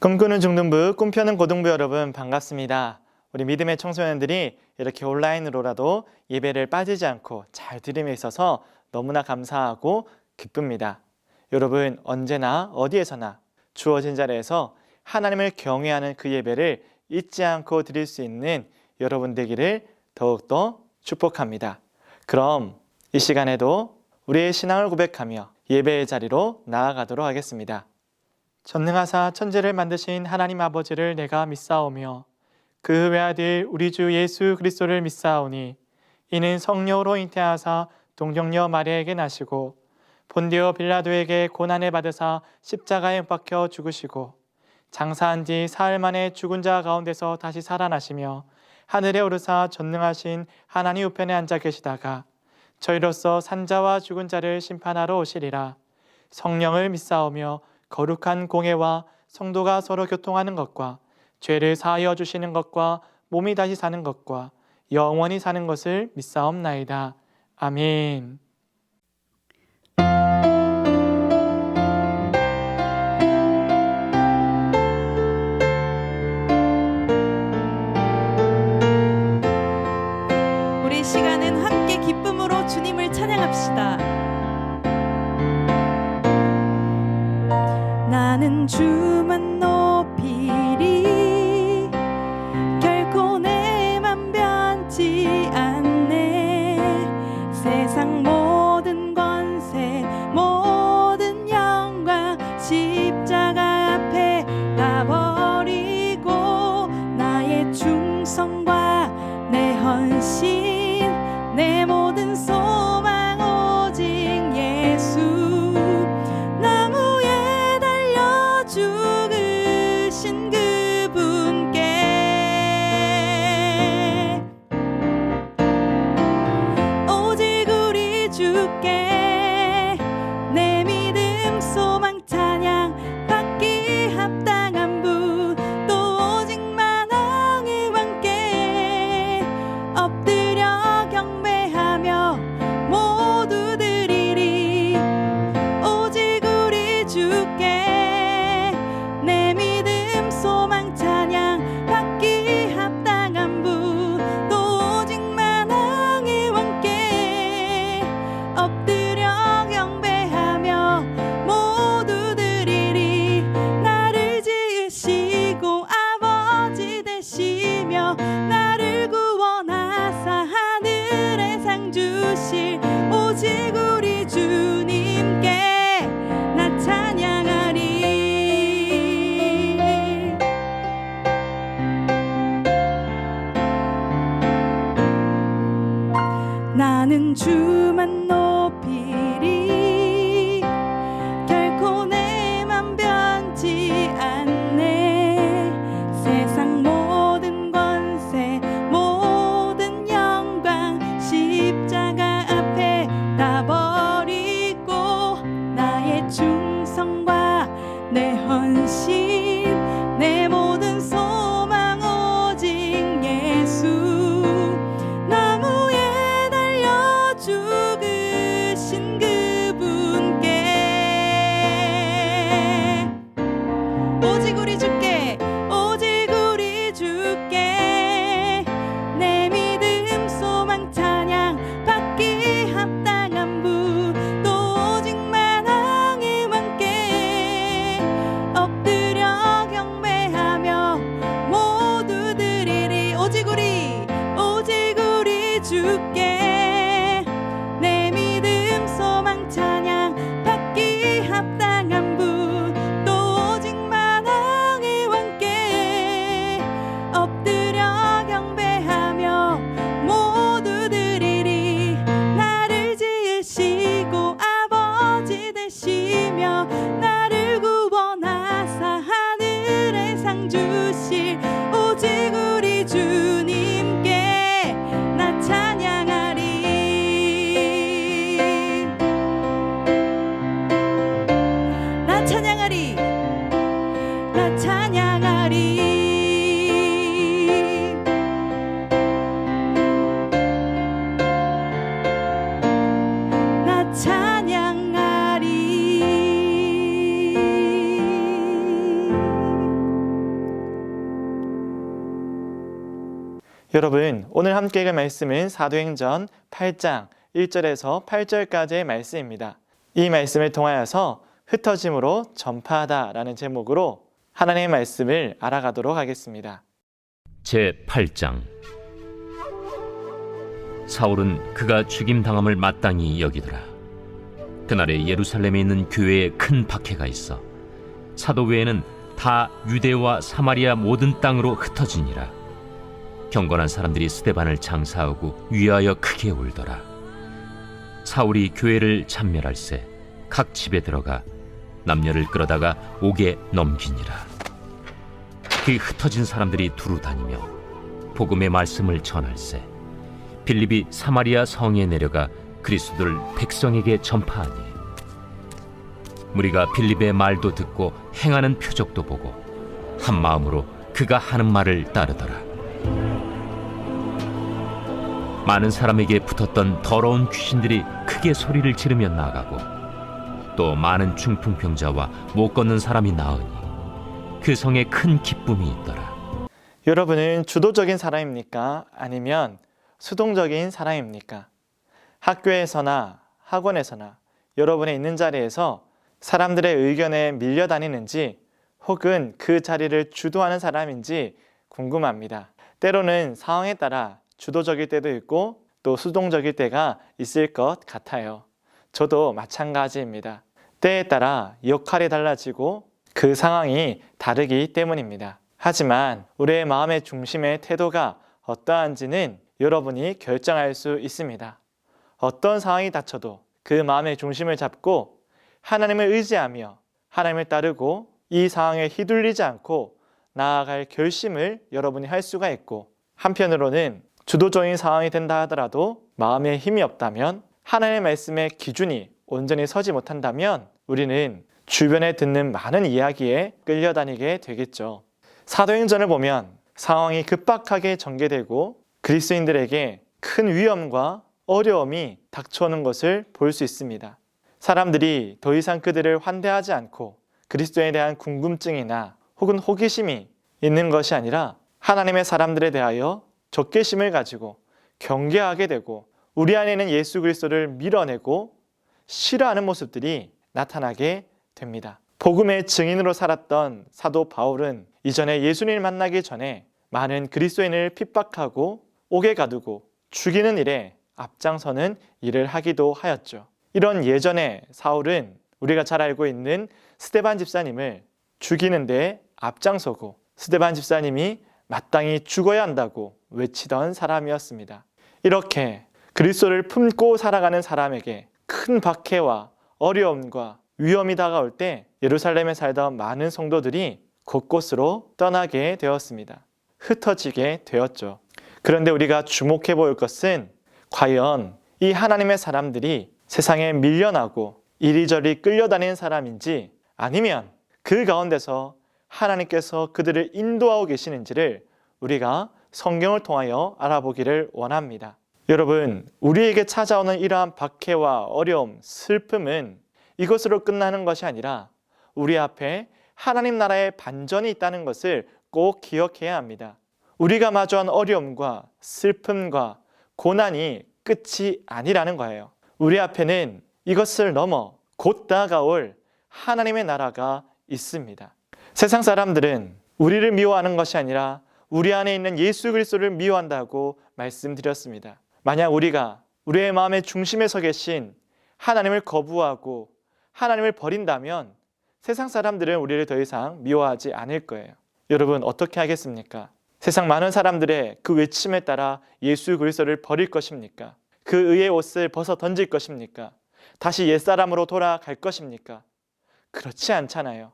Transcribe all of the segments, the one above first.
꿈꾸는 중등부, 꿈펴는 고등부 여러분 반갑습니다. 우리 믿음의 청소년들이 이렇게 온라인으로라도 예배를 빠지지 않고 잘 들음에 있어서 너무나 감사하고 기쁩니다. 여러분 언제나 어디에서나 주어진 자리에서 하나님을 경외하는 그 예배를 잊지 않고 드릴 수 있는 여러분 되기를 더욱더 축복합니다. 그럼 이 시간에도 우리의 신앙을 고백하며 예배의 자리로 나아가도록 하겠습니다. 전능하사 천지를 만드신 하나님 아버지를 내가 믿사오며 그 외아들 우리 주 예수 그리스도를 믿사오니 이는 성령으로 잉태하사 동정녀 마리아에게 나시고 본디오 빌라도에게 고난을 받으사 십자가에 못 박혀 죽으시고 장사한 지 사흘 만에 죽은 자 가운데서 다시 살아나시며 하늘에 오르사 전능하신 하나님 우편에 앉아 계시다가 저희로서 산자와 죽은 자를 심판하러 오시리라. 성령을 믿사오며 거룩한 공예와 성도가 서로 교통하는 것과 죄를 사하여 주시는 것과 몸이 다시 사는 것과 영원히 사는 것을 믿사옵나이다. 아멘. 우리 시간은 함께 기쁨으로 주님을 찬양합시다. 나는 주만 높이리 결코 내 맘 변치 않네. 세상 모든 권세 모든 영광 십자가 앞에 다 버리고 나의 충성과 내 헌신 내 모든 소망 오직 예수 나무에 달려 죽으신 그분께 오직 우리 주께 내 믿음 소망 찬양 받기 합당한 분 또 오직 만왕의 왕께 엎드려 경배하며 모두 드리리. 오직 우리 주께 내 믿음 소망 찬양 받기 합당한 분 또 오직 만왕의 왕께 엎드려 경배하며 모두 드리리. 나를 지으시고 아버지 되시며 나를 구원하사 하늘에 상 주실 오직 우리 주님께 나 찬양하리. 나는 주만 높이리 결코 내 맘 변치 않네. 세상 모든 권세 모든 영광 십자가 앞에 다 버리고 나의 충성과 내 헌신 내 모든 소망 오직 예수 나무에 달려 죽으신 그분 여러분, 오늘 함께 읽을 말씀은 사도행전 8장 1절에서 8절까지의 말씀입니다. 이 말씀을 통하여서 흩어짐으로 전파하다라는 제목으로 하나님의 말씀을 알아가도록 하겠습니다. 제8장 사울은 그가 죽임당함을 마땅히 여기더라. 그날에 예루살렘에 있는 교회에 큰 박해가 있어 사도 외에는 다 유대와 사마리아 모든 땅으로 흩어지니라. 경건한 사람들이 스데반을 장사하고 위하여 크게 울더라. 사울이 교회를 참멸할세 각 집에 들어가 남녀를 끌어다가 옥에 넘기니라. 그 흩어진 사람들이 두루 다니며 복음의 말씀을 전할세 빌립이 사마리아 성에 내려가 그리스도를 백성에게 전파하니 무리가 빌립의 말도 듣고 행하는 표적도 보고 한 마음으로 그가 하는 말을 따르더라. 많은 사람에게 붙었던 더러운 귀신들이 크게 소리를 지르며 나가고 또 많은 중풍병자와 못 걷는 사람이 나으니 그 성에 큰 기쁨이 있더라. 여러분은 주도적인 사람입니까? 아니면 수동적인 사람입니까? 학교에서나 학원에서나 여러분의 있는 자리에서 사람들의 의견에 밀려다니는지 혹은 그 자리를 주도하는 사람인지 궁금합니다. 때로는 상황에 따라 주도적일 때도 있고 또 수동적일 때가 있을 것 같아요. 저도 마찬가지입니다. 때에 따라 역할이 달라지고 그 상황이 다르기 때문입니다. 하지만 우리의 마음의 중심의 태도가 어떠한지는 여러분이 결정할 수 있습니다. 어떤 상황이 닥쳐도 그 마음의 중심을 잡고 하나님을 의지하며 하나님을 따르고 이 상황에 휘둘리지 않고 나아갈 결심을 여러분이 할 수가 있고, 한편으로는 주도적인 상황이 된다 하더라도 마음에 힘이 없다면, 하나님의 말씀의 기준이 온전히 서지 못한다면 우리는 주변에 듣는 많은 이야기에 끌려다니게 되겠죠. 사도행전을 보면 상황이 급박하게 전개되고 그리스도인들에게 큰 위험과 어려움이 닥쳐오는 것을 볼 수 있습니다. 사람들이 더 이상 그들을 환대하지 않고 그리스도에 대한 궁금증이나 혹은 호기심이 있는 것이 아니라 하나님의 사람들에 대하여 적개심을 가지고 경계하게 되고 우리 안에 있는 예수 그리스도를 밀어내고 싫어하는 모습들이 나타나게 됩니다. 복음의 증인으로 살았던 사도 바울은 이전에 예수님을 만나기 전에 많은 그리스도인을 핍박하고 옥에 가두고 죽이는 일에 앞장서는 일을 하기도 하였죠. 이런 예전에 사울은 우리가 잘 알고 있는 스데반 집사님을 죽이는 데 앞장서고 스데반 집사님이 마땅히 죽어야 한다고 외치던 사람이었습니다. 이렇게 그리스도를 품고 살아가는 사람에게 큰 박해와 어려움과 위험이 다가올 때 예루살렘에 살던 많은 성도들이 곳곳으로 떠나게 되었습니다. 흩어지게 되었죠. 그런데 우리가 주목해 볼 것은 과연 이 하나님의 사람들이 세상에 밀려나고 이리저리 끌려다니는 사람인지 아니면 그 가운데서 하나님께서 그들을 인도하고 계시는지를 우리가 성경을 통하여 알아보기를 원합니다. 여러분, 우리에게 찾아오는 이러한 박해와 어려움, 슬픔은 이것으로 끝나는 것이 아니라 우리 앞에 하나님 나라의 반전이 있다는 것을 꼭 기억해야 합니다. 우리가 마주한 어려움과 슬픔과 고난이 끝이 아니라는 거예요. 우리 앞에는 이것을 넘어 곧 다가올 하나님의 나라가 있습니다. 세상 사람들은 우리를 미워하는 것이 아니라 우리 안에 있는 예수 그리스도를 미워한다고 말씀드렸습니다. 만약 우리가 우리의 마음의 중심에 서 계신 하나님을 거부하고 하나님을 버린다면 세상 사람들은 우리를 더 이상 미워하지 않을 거예요. 여러분, 어떻게 하겠습니까? 세상 많은 사람들의 그 외침에 따라 예수 그리스도를 버릴 것입니까? 그 의의 옷을 벗어 던질 것입니까? 다시 옛사람으로 돌아갈 것입니까? 그렇지 않잖아요.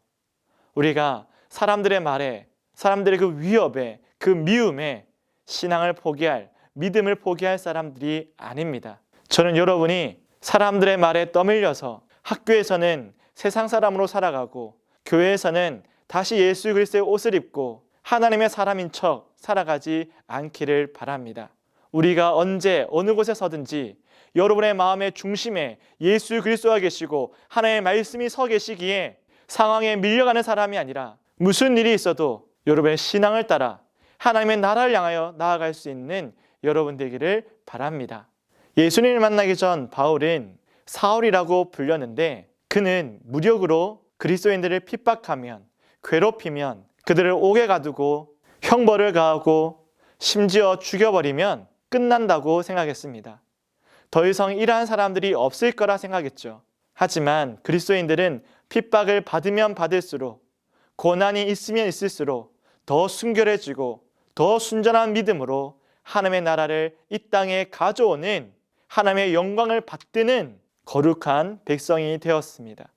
우리가 사람들의 말에, 사람들의 그 위협에, 그 미움에 신앙을 포기할, 믿음을 포기할 사람들이 아닙니다. 저는 여러분이 사람들의 말에 떠밀려서 학교에서는 세상 사람으로 살아가고 교회에서는 다시 예수 그리스도의 옷을 입고 하나님의 사람인 척 살아가지 않기를 바랍니다. 우리가 언제 어느 곳에 서든지 여러분의 마음의 중심에 예수 그리스도가 계시고 하나님의 말씀이 서 계시기에 상황에 밀려가는 사람이 아니라 무슨 일이 있어도 여러분의 신앙을 따라 하나님의 나라를 향하여 나아갈 수 있는 여러분 되기를 바랍니다. 예수님을 만나기 전 바울은 사울이라고 불렸는데 그는 무력으로 그리스도인들을 핍박하면, 괴롭히면, 그들을 옥에 가두고 형벌을 가하고 심지어 죽여버리면 끝난다고 생각했습니다. 더 이상 이러한 사람들이 없을 거라 생각했죠. 하지만 그리스도인들은 핍박을 받으면 받을수록, 고난이 있으면 있을수록 더 순결해지고 더 순전한 믿음으로 하나님의 나라를 이 땅에 가져오는, 하나님의 영광을 받드는 거룩한 백성이 되었습니다.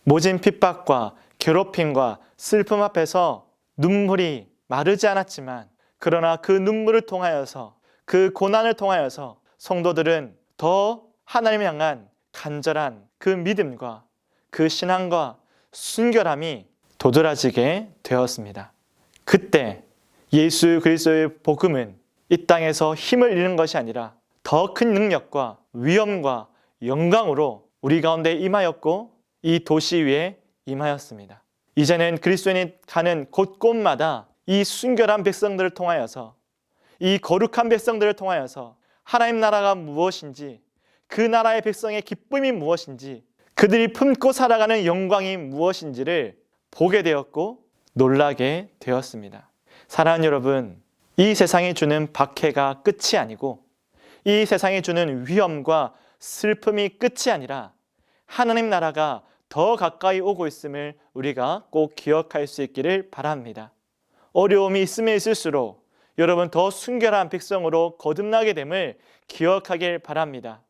모진 핍박과 괴롭힘과 슬픔 앞에서 눈물이 마르지 않았지만, 그러나 그 눈물을 통하여서, 그 고난을 통하여서 성도들은 더 하나님을 향한 간절한 그 믿음과 그 신앙과 순결함이 도드라지게 되었습니다. 그때 예수 그리스도의 복음은 이 땅에서 힘을 잃는 것이 아니라 더 큰 능력과 위엄과 영광으로 우리 가운데 임하였고 이 도시 위에 임하였습니다. 이제는 그리스도인이 가는 곳곳마다 이 순결한 백성들을 통하여서, 이 거룩한 백성들을 통하여서 하나님 나라가 무엇인지, 그 나라의 백성의 기쁨이 무엇인지, 그들이 품고 살아가는 영광이 무엇인지를 보게 되었고 놀라게 되었습니다. 사랑하는 여러분, 이 세상이 주는 박해가 끝이 아니고 이 세상이 주는 위험과 슬픔이 끝이 아니라 하나님 나라가 더 가까이 오고 있음을 우리가 꼭 기억할 수 있기를 바랍니다. 어려움이 있으면 있을수록 여러분 더 순결한 백성으로 거듭나게 됨을 기억하길 바랍니다.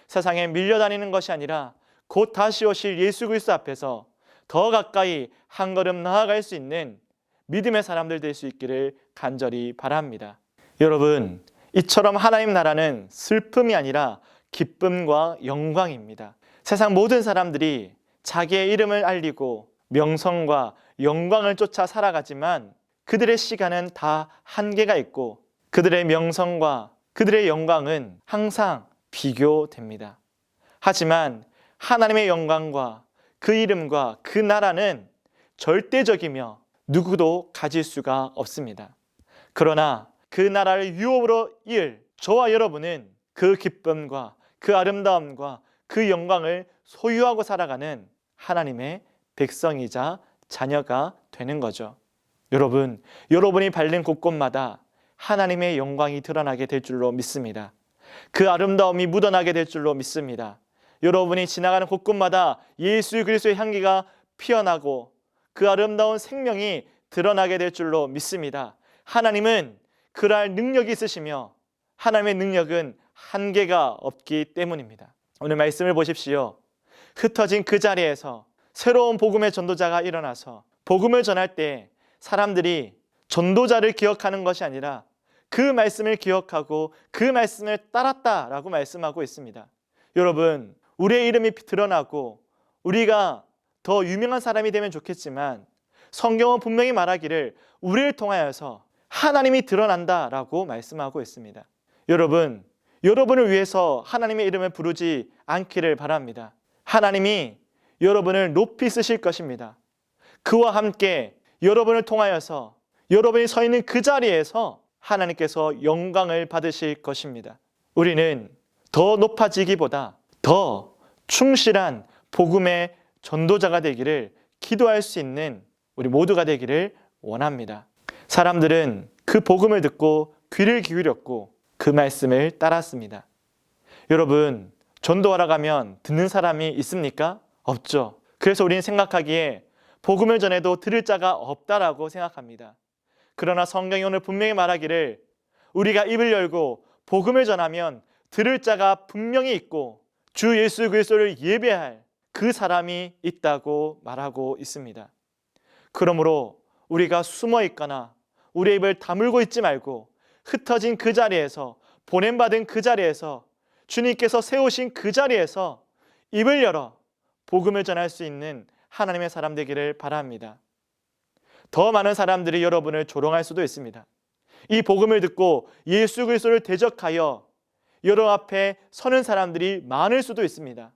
세상에 밀려다니는 것이 아니라 곧 다시 오실 예수 그리스도 앞에서 더 가까이 한 걸음 나아갈 수 있는 믿음의 사람들 될 수 있기를 간절히 바랍니다. 여러분, 이처럼 하나님 나라는 슬픔이 아니라 기쁨과 영광입니다. 세상 모든 사람들이 자기의 이름을 알리고 명성과 영광을 쫓아 살아가지만 그들의 시간은 다 한계가 있고 그들의 명성과 그들의 영광은 항상 비교됩니다. 하지만 하나님의 영광과 그 이름과 그 나라는 절대적이며 누구도 가질 수가 없습니다. 그러나 그 나라를 유업으로 이을 저와 여러분은 그 기쁨과 그 아름다움과 그 영광을 소유하고 살아가는 하나님의 백성이자 자녀가 되는 거죠. 여러분, 여러분이 밟는 곳곳마다 하나님의 영광이 드러나게 될 줄로 믿습니다. 그 아름다움이 묻어나게 될 줄로 믿습니다. 여러분이 지나가는 곳곳마다 예수 그리스도의 향기가 피어나고 그 아름다운 생명이 드러나게 될 줄로 믿습니다. 하나님은 그럴 능력이 있으시며 하나님의 능력은 한계가 없기 때문입니다. 오늘 말씀을 보십시오. 흩어진 그 자리에서 새로운 복음의 전도자가 일어나서 복음을 전할 때 사람들이 전도자를 기억하는 것이 아니라 그 말씀을 기억하고 그 말씀을 따랐다라고 말씀하고 있습니다. 여러분, 우리의 이름이 드러나고 우리가 더 유명한 사람이 되면 좋겠지만 성경은 분명히 말하기를 우리를 통하여서 하나님이 드러난다라고 말씀하고 있습니다. 여러분, 여러분을 위해서 하나님의 이름을 부르지 않기를 바랍니다. 하나님이 여러분을 높이 쓰실 것입니다. 그와 함께 여러분을 통하여서 여러분이 서 있는 그 자리에서 하나님께서 영광을 받으실 것입니다. 우리는 더 높아지기보다 더 충실한 복음의 전도자가 되기를 기도할 수 있는 우리 모두가 되기를 원합니다. 사람들은 그 복음을 듣고 귀를 기울였고 그 말씀을 따랐습니다. 여러분, 전도하러 가면 듣는 사람이 있습니까? 없죠. 그래서 우리는 생각하기에 복음을 전해도 들을 자가 없다라고 생각합니다. 그러나 성경이 오늘 분명히 말하기를 우리가 입을 열고 복음을 전하면 들을 자가 분명히 있고 주 예수 그리스도를 예배할 그 사람이 있다고 말하고 있습니다. 그러므로 우리가 숨어 있거나 우리의 입을 다물고 있지 말고 흩어진 그 자리에서, 보냄받은 그 자리에서, 주님께서 세우신 그 자리에서 입을 열어 복음을 전할 수 있는 하나님의 사람 되기를 바랍니다. 더 많은 사람들이 여러분을 조롱할 수도 있습니다. 이 복음을 듣고 예수 그리스도를 대적하여 여러분 앞에 서는 사람들이 많을 수도 있습니다.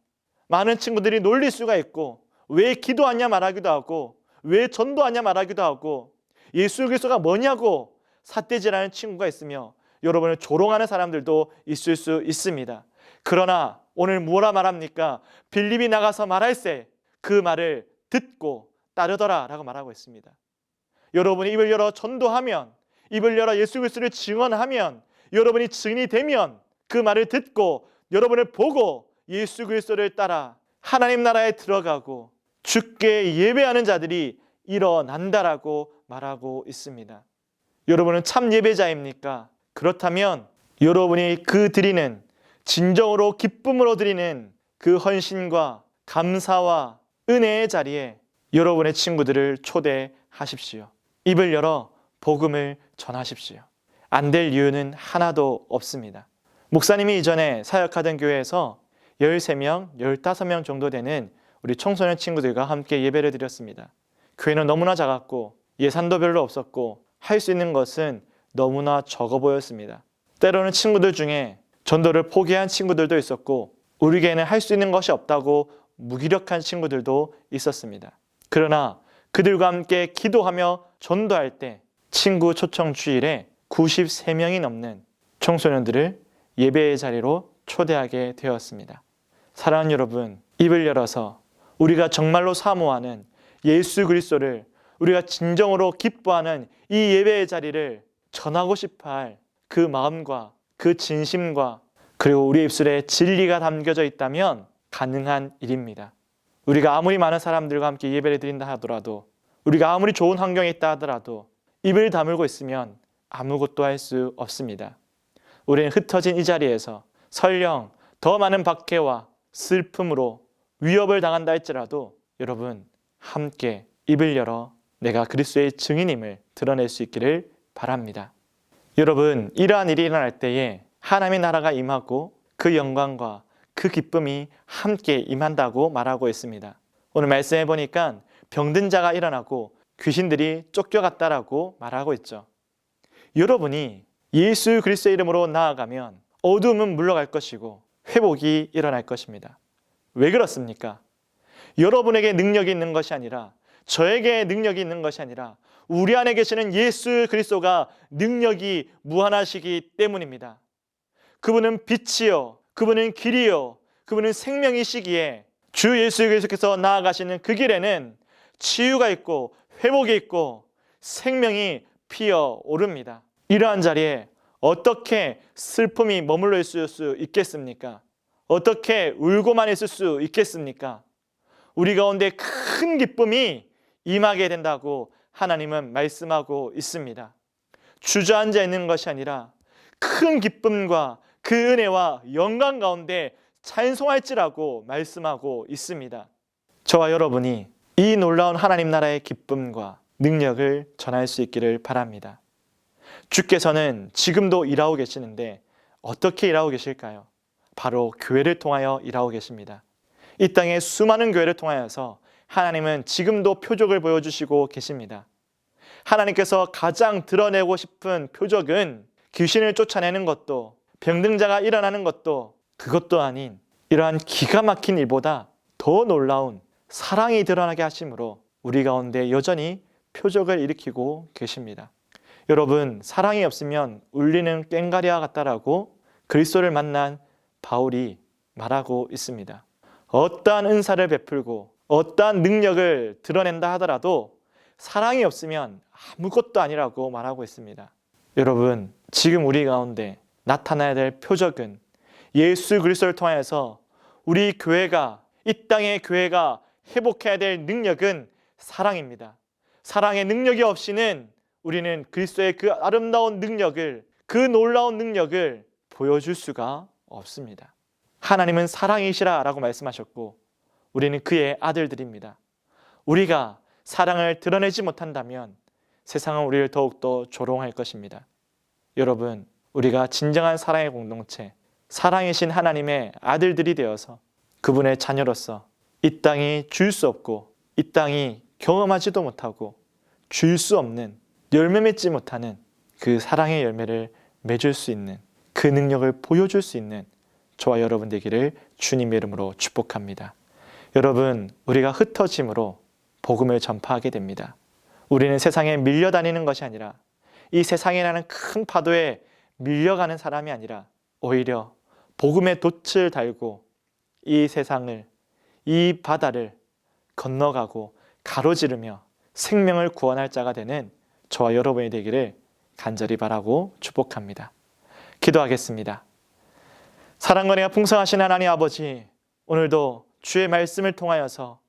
많은 친구들이 놀릴 수가 있고 왜 기도하냐 말하기도 하고 왜 전도하냐 말하기도 하고 예수 그리스도가 뭐냐고 삿대질하는 친구가 있으며 여러분을 조롱하는 사람들도 있을 수 있습니다. 그러나 오늘 뭐라 말합니까? 빌립이 나가서 말할세 그 말을 듣고 따르더라 라고 말하고 있습니다. 여러분이 입을 열어 전도하면, 입을 열어 예수 그리스도를 증언하면, 여러분이 증인이 되면 그 말을 듣고 여러분을 보고 예수 그리스도를 따라 하나님 나라에 들어가고 주께 예배하는 자들이 일어난다라고 말하고 있습니다. 여러분은 참 예배자입니까? 그렇다면 여러분이 그 드리는, 진정으로 기쁨으로 드리는 그 헌신과 감사와 은혜의 자리에 여러분의 친구들을 초대하십시오. 입을 열어 복음을 전하십시오. 안 될 이유는 하나도 없습니다. 목사님이 이전에 사역하던 교회에서 13명, 15명 정도 되는 우리 청소년 친구들과 함께 예배를 드렸습니다. 교회는 너무나 작았고 예산도 별로 없었고 할 수 있는 것은 너무나 적어 보였습니다. 때로는 친구들 중에 전도를 포기한 친구들도 있었고 우리 교회는 할 수 있는 것이 없다고 무기력한 친구들도 있었습니다. 그러나 그들과 함께 기도하며 전도할 때 친구 초청 주일에 93명이 넘는 청소년들을 예배의 자리로 초대하게 되었습니다. 사랑하는 여러분, 입을 열어서 우리가 정말로 사모하는 예수 그리스도를, 우리가 진정으로 기뻐하는 이 예배의 자리를 전하고 싶어할 그 마음과 그 진심과 그리고 우리 입술에 진리가 담겨져 있다면 가능한 일입니다. 우리가 아무리 많은 사람들과 함께 예배를 드린다 하더라도, 우리가 아무리 좋은 환경에 있다 하더라도 입을 다물고 있으면 아무것도 할 수 없습니다. 우리는 흩어진 이 자리에서 설령 더 많은 박해와 슬픔으로 위협을 당한다 할지라도 여러분 함께 입을 열어 내가 그리스도의 증인임을 드러낼 수 있기를 바랍니다. 여러분, 이러한 일이 일어날 때에 하나님의 나라가 임하고 그 영광과 그 기쁨이 함께 임한다고 말하고 있습니다. 오늘 말씀해 보니까 병든 자가 일어나고 귀신들이 쫓겨갔다라고 말하고 있죠. 여러분이 예수 그리스도의 이름으로 나아가면 어둠은 물러갈 것이고 회복이 일어날 것입니다. 왜 그렇습니까? 여러분에게 능력이 있는 것이 아니라, 저에게 능력이 있는 것이 아니라 우리 안에 계시는 예수 그리스도가 능력이 무한하시기 때문입니다. 그분은 빛이요, 그분은 길이요, 그분은 생명이시기에 주 예수 그리스도께서 나아가시는 그 길에는 치유가 있고 회복이 있고 생명이 피어오릅니다. 이러한 자리에 어떻게 슬픔이 머물러 있을 수 있겠습니까? 어떻게 울고만 있을 수 있겠습니까? 우리 가운데 큰 기쁨이 임하게 된다고 하나님은 말씀하고 있습니다. 주저앉아 있는 것이 아니라 큰 기쁨과 그 은혜와 영광 가운데 찬송할지라고 말씀하고 있습니다. 저와 여러분이 이 놀라운 하나님 나라의 기쁨과 능력을 전할 수 있기를 바랍니다. 주께서는 지금도 일하고 계시는데 어떻게 일하고 계실까요? 바로 교회를 통하여 일하고 계십니다. 이 땅의 수많은 교회를 통하여서 하나님은 지금도 표적을 보여주시고 계십니다. 하나님께서 가장 드러내고 싶은 표적은 귀신을 쫓아내는 것도, 병든 자가 일어나는 것도, 그것도 아닌 이러한 기가 막힌 일보다 더 놀라운 사랑이 드러나게 하심으로 우리 가운데 여전히 표적을 일으키고 계십니다. 여러분, 사랑이 없으면 울리는 꽹과리와 같다라고 그리스도를 만난 바울이 말하고 있습니다. 어떠한 은사를 베풀고 어떠한 능력을 드러낸다 하더라도 사랑이 없으면 아무것도 아니라고 말하고 있습니다. 여러분, 지금 우리 가운데 나타나야 될 표적은 예수 그리스도를 통하여서 우리 교회가, 이 땅의 교회가 회복해야 될 능력은 사랑입니다. 사랑의 능력이 없이는 우리는 그리스도의 그 아름다운 능력을, 그 놀라운 능력을 보여줄 수가 없습니다. 하나님은 사랑이시라 라고 말씀하셨고 우리는 그의 아들들입니다. 우리가 사랑을 드러내지 못한다면 세상은 우리를 더욱더 조롱할 것입니다. 여러분, 우리가 진정한 사랑의 공동체, 사랑이신 하나님의 아들들이 되어서 그분의 자녀로서 이 땅이 줄 수 없고 이 땅이 경험하지도 못하고 줄 수 없는, 열매 맺지 못하는 그 사랑의 열매를 맺을 수 있는, 그 능력을 보여줄 수 있는 저와 여러분 되기를 주님의 이름으로 축복합니다. 여러분, 우리가 흩어짐으로 복음을 전파하게 됩니다. 우리는 세상에 밀려다니는 것이 아니라 이 세상이라는 큰 파도에 밀려가는 사람이 아니라 오히려 복음의 돛을 달고 이 세상을, 이 바다를 건너가고 가로지르며 생명을 구원할 자가 되는 저와 여러분이 되기를 간절히 바라고 축복합니다. 기도하겠습니다. 사랑과 은혜가 풍성하신 하나님 아버지, 오늘도 주의 말씀을 통하여서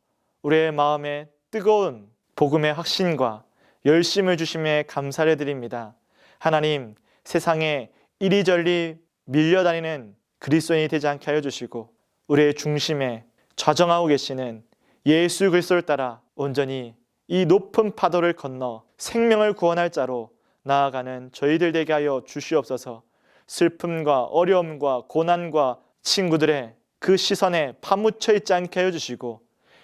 우리의 마음에 뜨거운 복음의 확신과 열심을 주심에 감사를 드립니다. 하나님, 세상에 이리저리 밀려다니는 그리스도인이 되지 않게 하여 주시고 우리의 중심에 좌정하고 계시는 예수 그리스도를 따라 온전히 이 높은 파도를 건너 생명을 구원할 자로 나아가는 저희들 되게 하여 주시옵소서. 슬픔과 어려움과 고난과 친구들의 그 시선에 파묻혀 있지 않게 하여 주시고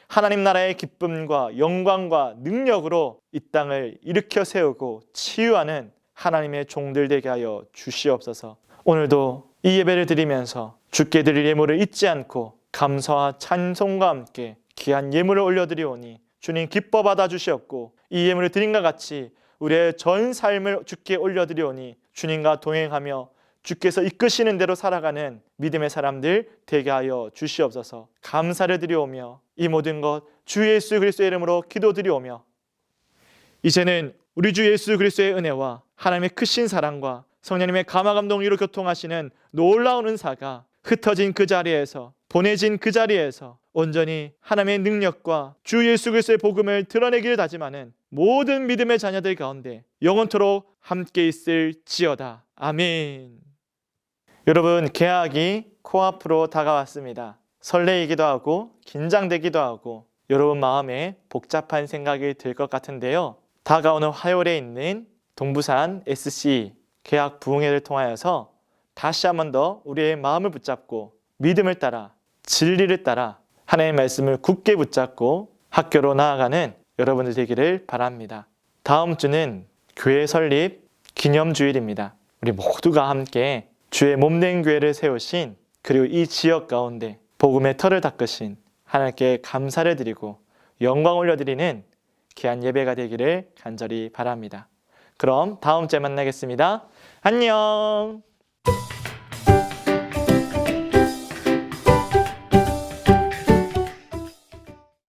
하나님 나라의 기쁨과 영광과 능력으로 이 땅을 일으켜 세우고 치유하는 하나님의 종들 되게 하여 주시옵소서. 오늘도 이 예배를 드리면서 주께 드릴 예물을 잊지 않고 감사와 찬송과 함께 귀한 예물을 올려드리오니 주님 기뻐 받아주시옵고 이 예물을 드림과 같이 우리의 전 삶을 주께 올려드리오니 주님과 동행하며 주께서 이끄시는 대로 살아가는 믿음의 사람들 되게 하여 주시옵소서. 감사를 드리오며 이 모든 것 주 예수 그리스도의 이름으로 기도드리오며 이제는 우리 주 예수 그리스도의 은혜와 하나님의 크신 사랑과 성령님의 감화감동으로 교통하시는 놀라운 은사가 흩어진 그 자리에서 보내진 그 자리에서 온전히 하나님의 능력과 주 예수 그리스도의 복음을 드러내기를 다짐하는 모든 믿음의 자녀들 가운데 영원토록 함께 있을지어다. 아멘. 여러분, 개학이 코앞으로 다가왔습니다. 설레이기도 하고 긴장되기도 하고 여러분 마음에 복잡한 생각이 들 것 같은데요. 다가오는 화요일에 있는 동부산 SC 개학 부흥회를 통하여서 다시 한 번 더 우리의 마음을 붙잡고 믿음을 따라 진리를 따라 하나님의 말씀을 굳게 붙잡고 학교로 나아가는 여러분들 되기를 바랍니다. 다음 주는 교회 설립 기념주일입니다. 우리 모두가 함께 주의 몸된 교회를 세우신 그리고 이 지역 가운데 복음의 터를 닦으신 하나님께 감사를 드리고 영광 올려드리는 귀한 예배가 되기를 간절히 바랍니다. 그럼 다음 주에 만나겠습니다. 안녕.